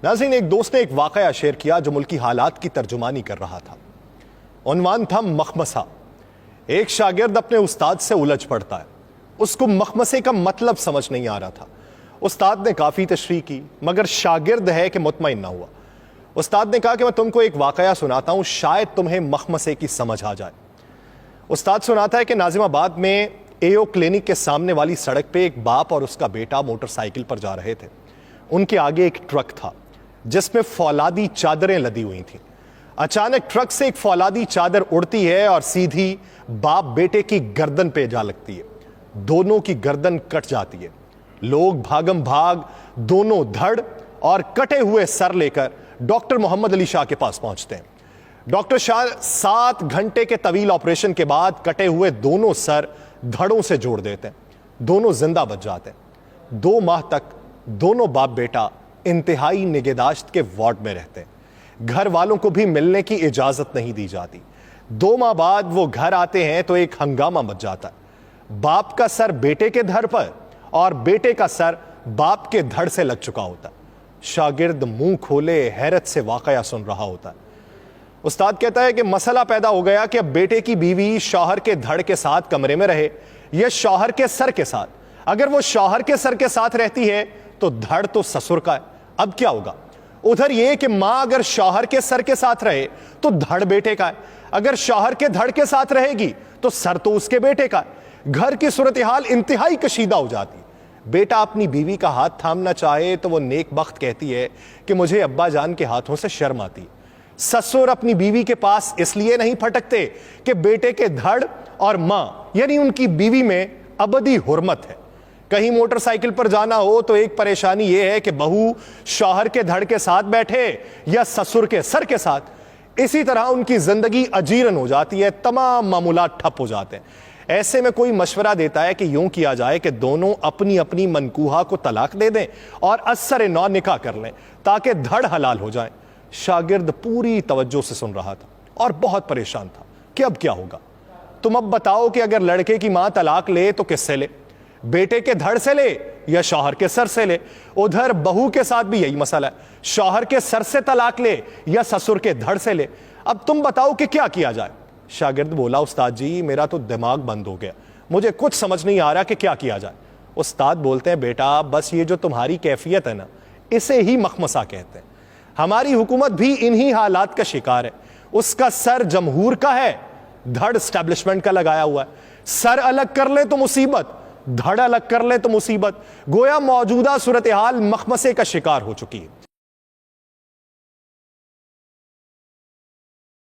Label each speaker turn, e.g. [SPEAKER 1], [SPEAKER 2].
[SPEAKER 1] नाज़रीन, एक दोस्त ने एक वाकया शेयर किया जो मुल्की हालात की तर्जुमानी कर रहा था। उन्वान था मखमसा। एक शागिर्द अपने उस्ताद से उलझ पड़ता है। उसको मखमसे का मतलब समझ नहीं आ रहा था। उस्ताद ने काफ़ी तशरीह की, मगर शागिर्द है कि मुतमईन ना हुआ। उस्ताद ने कहा कि मैं तुमको एक वाकया सुनाता हूँ, शायद तुम्हें मखमसे की समझ आ जाए। उस्ताद सुनाता है कि नाजिमाबाद में एओ क्लिनिक के सामने वाली सड़क पे एक बाप और उसका बेटा मोटरसाइकिल पर जा रहे थे। उनके आगे एक ट्रक था जिसमें फौलादी चादरें लदी हुई थीं। अचानक ट्रक से एक फौलादी चादर उड़ती है और सीधी बाप बेटे की गर्दन पे जा लगती है। दोनों की गर्दन कट जाती है। लोग भागम भाग दोनों धड़ और कटे हुए सर लेकर डॉक्टर मोहम्मद अली शाह के पास पहुंचते हैं। डॉक्टर शाह 7 घंटे के तवील ऑपरेशन के बाद कटे हुए दोनों सर धड़ों से जोड़ देते हैं। दोनों जिंदा बच जाते हैं। 2 माह तक दोनों बाप बेटा इंतहाई निगहदाश्त के वार्ड में रहते हैं। घर वालों को भी मिलने की इजाजत नहीं दी जाती। 2 माह बाद वो घर आते हैं तो एक हंगामा मच जाता है। बाप का सर बेटे के धड़ पर और बेटे का सर बाप के धड़ से लग चुका होता है। शागिर्द मुंह खोले हैरत से वाकया सुन रहा होता है। उस्ताद कहता है कि मसला पैदा हो गया कि अब बेटे की बीवी शौहर के धड़ के साथ कमरे में रहे या शौहर के सर के साथ। अगर वो शौहर के सर के साथ रहती है तो धड़ तो ससुर का है। अब क्या होगा? उधर यह कि मां अगर शौहर के सर के साथ रहे तो धड़ बेटे का है। अगर शौहर के धड़ के साथ रहेगी तो सर तो उसके बेटे का है। घर की सूरत हाल इंतहाई कशीदा हो जाती है। बेटा अपनी बीवी का हाथ थामना चाहे तो वो नेक बख्त कहती है कि मुझे अब्बा जान के हाथों से शर्म आती है। ससुर अपनी बीवी के पास इसलिए नहीं फटकते कि बेटे के धड़ और मां यानी उनकी बीवी में अबदी हुर्मत है। कहीं मोटरसाइकिल पर जाना हो तो एक परेशानी यह है कि बहू शौहर के धड़ के साथ बैठे या ससुर के सर के साथ। इसी तरह उनकी जिंदगी अजीरन हो जाती है, तमाम मामूलात ठप हो जाते हैं। ऐसे में कोई मशवरा देता है कि यूं किया जाए कि दोनों अपनी अपनी मनकूहा को तलाक दे दें और अस्सर नौ निकाह कर लें ताकि धड़ हलाल हो जाए। शागिर्द पूरी तवज्जो से सुन रहा था और बहुत परेशान था कि अब क्या होगा। तुम अब बताओ कि अगर लड़के की मां तलाक ले तो किससे ले? बेटे के धड़ से ले या शौहर के सर से ले? उधर बहू के साथ भी यही मसला है, शौहर के सर से तलाक ले या ससुर के धड़ से ले। अब तुम बताओ कि क्या किया जाए? शागिर्द बोला, उस्ताद जी मेरा तो दिमाग बंद हो गया, मुझे कुछ समझ नहीं आ रहा कि क्या किया जाए। उस्ताद बोलते हैं, बेटा बस ये जो तुम्हारी कैफियत है ना, इसे ही मखमसा कहते हैं। हमारी हुकूमत भी इन्हीं हालात का शिकार है। उसका सर जमहूर का है, धड़ स्टैब्लिशमेंट का लगाया हुआ है। सर अलग कर ले तो मुसीबत, धड़ अलग कर ले तो मुसीबत। गोया मौजूदा सूरत हाल मखमसे का शिकार हो चुकी है।